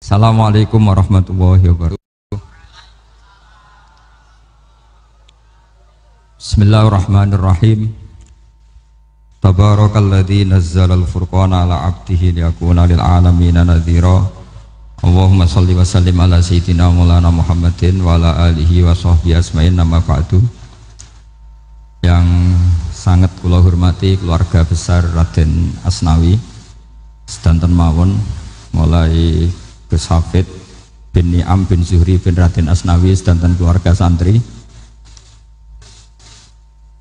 Assalamualaikum warahmatullahi wabarakatuh. Bismillahirrahmanirrahim. Tabarakalladzi nazzalal furqana ala 'abdihi liyakuna lil 'alamin nadhira. Allahumma shalli wa sallim ala sayyidina Maulana Muhammadin wa ala alihi wa sahbihi asma'in, nama ba'du. Yang sangat kula hormati keluarga besar Raden Asnawi sedanten mawon, mulai Gus Hafid bin Ni'am bin Zuhri bin Raden Asnawi sedanten keluarga santri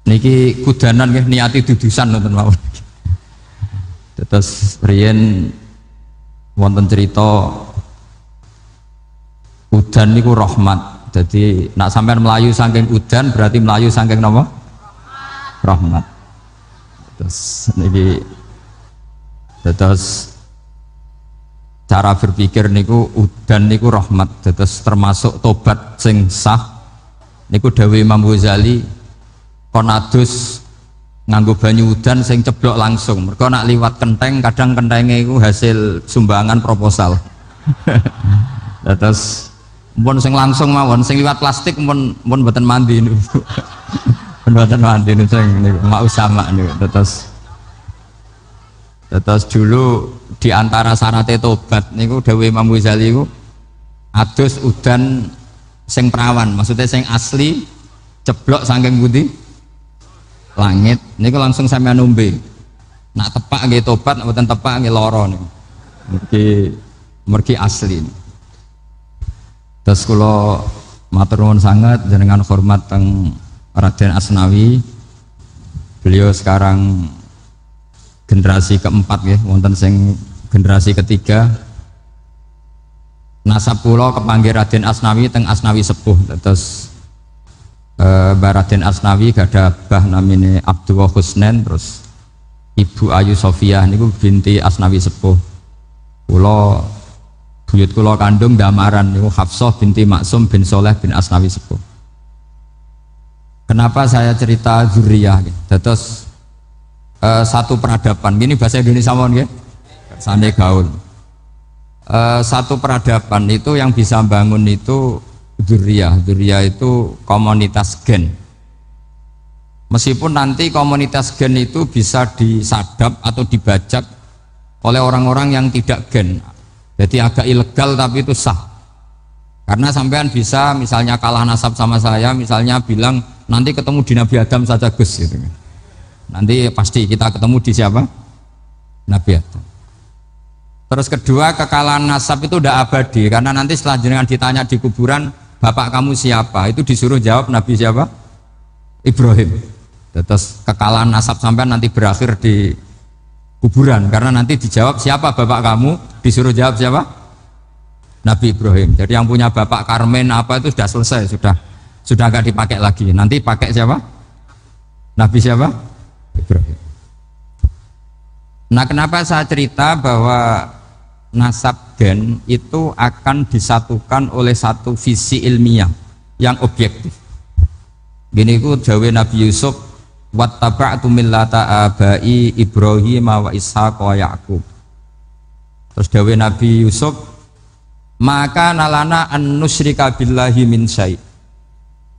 niki kudanan nggih niati dudusan nonton mawon. Terus riyen wonten cerita udan niku rahmat. Jadi nak sampean melayu saking udan berarti melayu saking napa? Rahmat. Terus niki terus cara berpikir niku udan niku rahmat, terus termasuk tobat sing sah niku dawuh Imam Ghazali kon adus nganggo banyu udan sing ceblok langsung, mergo nak liwat kenteng kadang kentenge iku hasil sumbangan proposal. Terus pun sing langsung mawon, sing liwat plastik pun mboten mandi niku. Mboten mandi niku sing niku mau sama niku. Terus dulu di antara syaratnya tobat niku dawuh Imam Ghazali niku adus udan sing perawan, maksudnya sing asli ceblok saking pundi langit niku langsung sampean nombe. Nak tepak nggih tobat, nak mboten tepak nggih lara niku. Mergi asli. Terus kula matur nuwun sangat jenengan hormat teng Raden Asnawi. Beliau sekarang generasi keempat ya, wonten sing generasi ketiga. Nasab kula kepanggih Raden Asnawi teng Asnawi sepuh. Terus Mbak Raden Asnawi gada bah namine Abdullah Husnen, terus Ibu Ayu Sofia niku binti Asnawi sepuh. Kula buyut kula kandung damaran niku Hafsah binti Maksum bin Soleh bin Asnawi sepuh. Kenapa saya cerita zuriyah? Terus satu peradaban, gini bahasa Indonesia mohon nggih. Sane gaul. Satu peradaban itu yang bisa bangun itu dzurriyah itu komunitas gen. Meskipun nanti komunitas gen itu bisa disadap atau dibajak oleh orang-orang yang tidak gen, jadi agak ilegal tapi itu sah. Karena sampean bisa misalnya kalah nasab sama saya, misalnya bilang nanti ketemu di Nabi Adam saja Gus gitu. Nanti pasti kita ketemu di siapa? Nabi Adam. Terus kedua, kekalahan nasab itu udah abadi, karena nanti setelah jenengan ditanya di kuburan, bapak kamu siapa? Itu disuruh jawab Nabi siapa? Ibrahim. Terus kekalahan nasab sampai nanti berakhir di kuburan, karena nanti dijawab siapa bapak kamu, disuruh jawab siapa? Nabi Ibrahim. Jadi yang punya bapak Karmen apa itu sudah selesai, sudah nggak dipakai lagi. Nanti pakai siapa? Nabi siapa? Ibrahim. Nah, kenapa saya cerita bahwa nasab gen itu akan disatukan oleh satu visi ilmiah yang objektif. Gini ku jawe Nabi Yusuf, wattaba'tu millata abai Ibrahim wa Ishaq wa Yaqub. Terus jawe Nabi Yusuf, maka nalana an nusyrika billahi min syai'.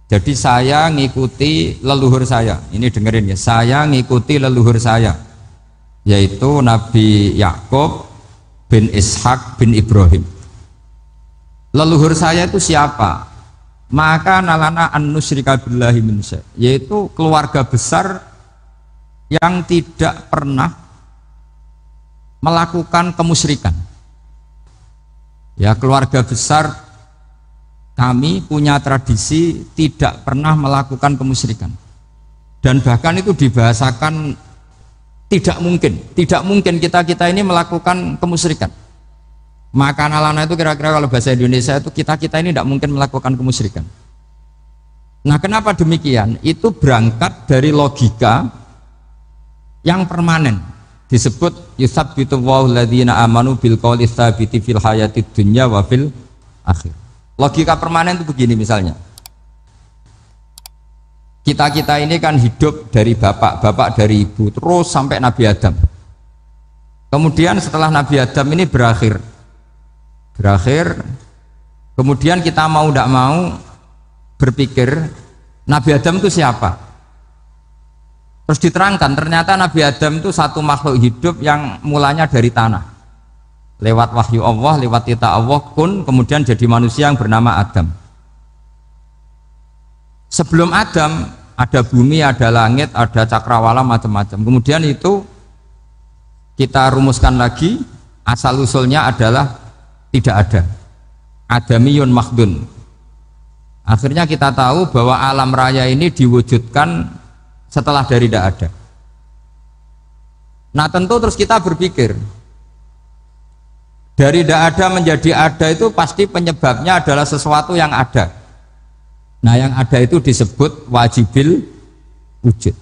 Jadi saya ngikuti leluhur saya. Ini dengerin ya, saya ngikuti leluhur saya, yaitu Nabi Yakub bin Ishak bin Ibrahim. Leluhur saya itu siapa? Maka nalana an nusyrika billahi min syai', yaitu keluarga besar yang tidak pernah melakukan kemusyrikan. Ya, keluarga besar kami punya tradisi tidak pernah melakukan kemusyrikan. Dan bahkan itu dibahasakan tidak mungkin kita ini melakukan kemusyrikan. Maka nalana itu kira-kira kalau bahasa Indonesia itu kita ini tidak mungkin melakukan kemusyrikan. Nah, kenapa demikian? Itu berangkat dari logika yang permanen, disebut yusabbitu Allahu alladzina amanu bil qouli tsabiti fil hayatid dunya wa fil akhir. Logika permanen itu begini, misalnya kita ini kan hidup dari bapak dari ibu terus sampai Nabi Adam. Kemudian setelah Nabi Adam ini berakhir, berakhir. Kemudian kita mau tidak mau berpikir Nabi Adam itu siapa? Terus diterangkan ternyata Nabi Adam itu satu makhluk hidup yang mulanya dari tanah, lewat wahyu Allah, lewat titah Allah kun, kemudian jadi manusia yang bernama Adam. Sebelum Adam ada bumi, ada langit, ada cakrawala, macam-macam. Kemudian itu kita rumuskan lagi, asal usulnya adalah tidak ada, adamiyun makhdun. Akhirnya kita tahu bahwa alam raya ini diwujudkan setelah dari tidak ada. Nah tentu terus kita berpikir, dari tidak ada menjadi ada itu pasti penyebabnya adalah sesuatu yang ada. Nah yang ada itu disebut wajibil wujud.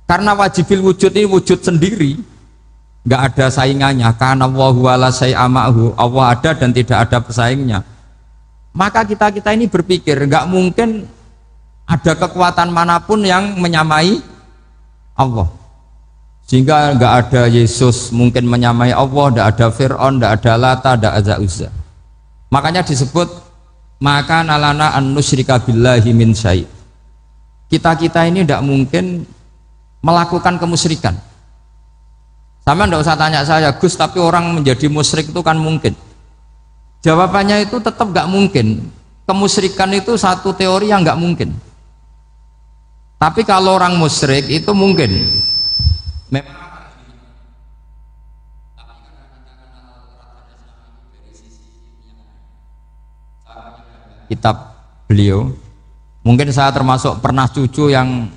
Karena wajibil wujud ini wujud sendiri, nggak ada saingannya. Karena Allahu wala syai'amahu, Allah ada dan tidak ada pesaingnya. Maka kita ini berpikir nggak mungkin ada kekuatan manapun yang menyamai Allah, sehingga nggak ada Yesus mungkin menyamai Allah, nggak ada Fir'aun, nggak ada Lata, nggak ada Uzza. Makanya disebut maka nalana an nusyrika billahi min syai'. Kita ini tidak mungkin melakukan kemusyrikan. Sama nggak usah tanya saya, Gus, tapi orang menjadi musyrik itu kan mungkin? Jawabannya itu tetap nggak mungkin. Kemusyrikan itu satu teori yang nggak mungkin. Tapi kalau orang musyrik itu mungkin. Kitab beliau, mungkin saya termasuk pernah cucu yang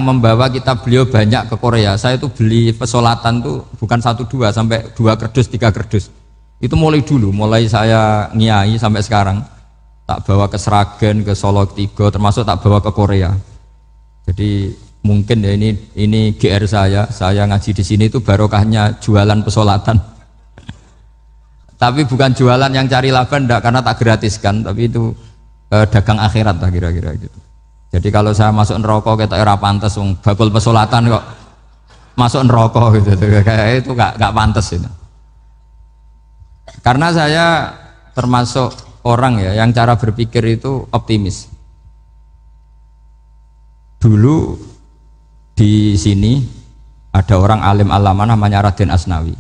membawa kitab beliau banyak ke Korea. Saya itu beli pesolatan tuh bukan 1 2 sampai 2 kerdus 3 kerdus. Itu mulai dulu, mulai saya ngiai sampai sekarang tak bawa ke Sragen, ke Solo Tigo, termasuk tak bawa ke Korea. Jadi mungkin ya ini GR saya ngaji di sini itu barokahnya jualan pesolatan. Tapi bukan jualan yang cari laba enggak, karena tak gratiskan, tapi itu dagang akhirat lah kira-kira gitu. Jadi kalau saya masuk neraka kita era pantas wong bakul pesolatan kok masuk neraka gitu, kayak itu nggak pantas itu. Karena saya termasuk orang ya yang cara berpikir itu optimis. Dulu di sini ada orang alim alama namanya Raden Asnawi.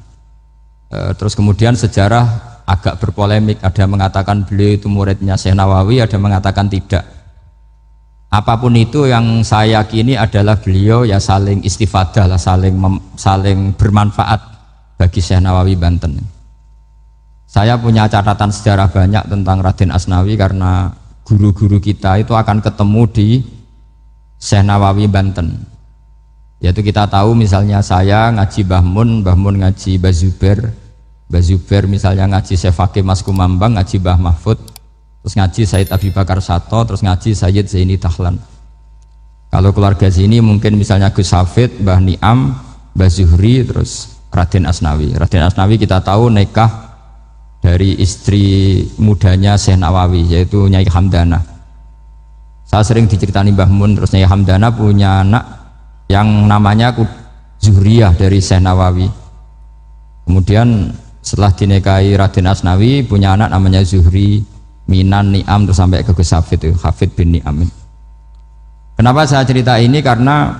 Terus kemudian sejarah agak berpolemik, ada yang mengatakan beliau itu muridnya Syekh Nawawi, ada yang mengatakan tidak. Apapun itu yang saya yakini adalah beliau ya saling istifadah lah, saling bermanfaat bagi Syekh Nawawi Banten. Saya punya catatan sejarah banyak tentang Raden Asnawi karena guru-guru kita itu akan ketemu di Syekh Nawawi Banten. Yaitu kita tahu misalnya saya ngaji Mbah Mun ngaji Mbah Zubair misalnya ngaji Syekh Fakih Mas Kumambang, ngaji Mbah Mahfud, terus ngaji Said Abi Bakar Sato, terus ngaji Sayyid Zaini Dahlan. Kalau keluarga sini mungkin misalnya Gus Hafid, Mbah Niam, Mbah Zuhri, terus Raden Asnawi. Raden Asnawi kita tahu nikah dari istri mudanya Syekh Nawawi, yaitu Nyai Hamdana. Saya sering diceritani Mbah Mun, terus Nyai Hamdana punya anak yang namanya Zuhriyah dari Syekh Nawawi. Kemudian setelah dinikahi Raden Asnawi punya anak namanya Zuhri, Minan, Niam, terus sampai ke Gus Hafid, Hafid bin Niam. Kenapa saya cerita ini? Karena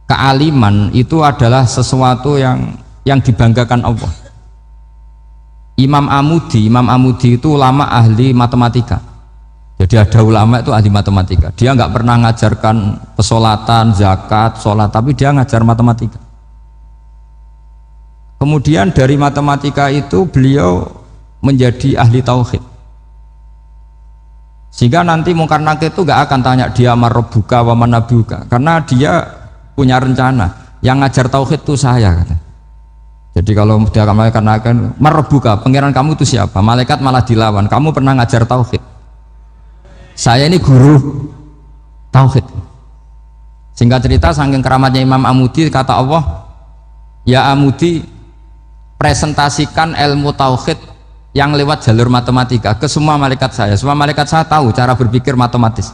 kealiman itu adalah sesuatu yang dibanggakan Allah. Imam Amudi itu ulama ahli matematika. Jadi ada ulama itu ahli matematika. Dia nggak pernah ngajarkan pesolatan, zakat, sholat, tapi dia ngajar matematika. Kemudian dari matematika itu beliau menjadi ahli tauhid. Sehingga nanti Mungkar Nakir itu nggak akan tanya dia marabbuka wa manabuka, karena dia punya rencana. Yang ngajar tauhid itu saya, kata. Jadi kalau dia akan marabbuka, pangeran kamu itu siapa? Malaikat malah dilawan. Kamu pernah ngajar tauhid? Saya ini guru tauhid. Singkat cerita, saking keramatnya Imam Amudi, kata Allah, ya Amudi, presentasikan ilmu tauhid yang lewat jalur matematika ke semua malaikat saya. Semua malaikat saya tahu cara berpikir matematis.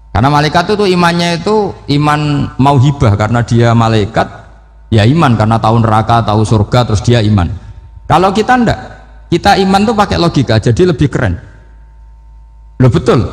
Karena malaikat itu imannya itu iman mauhibah, karena dia malaikat, ya iman karena tahu neraka, tahu surga, terus dia iman. Kalau kita ndak, kita iman tuh pakai logika, jadi lebih keren. Loh betul.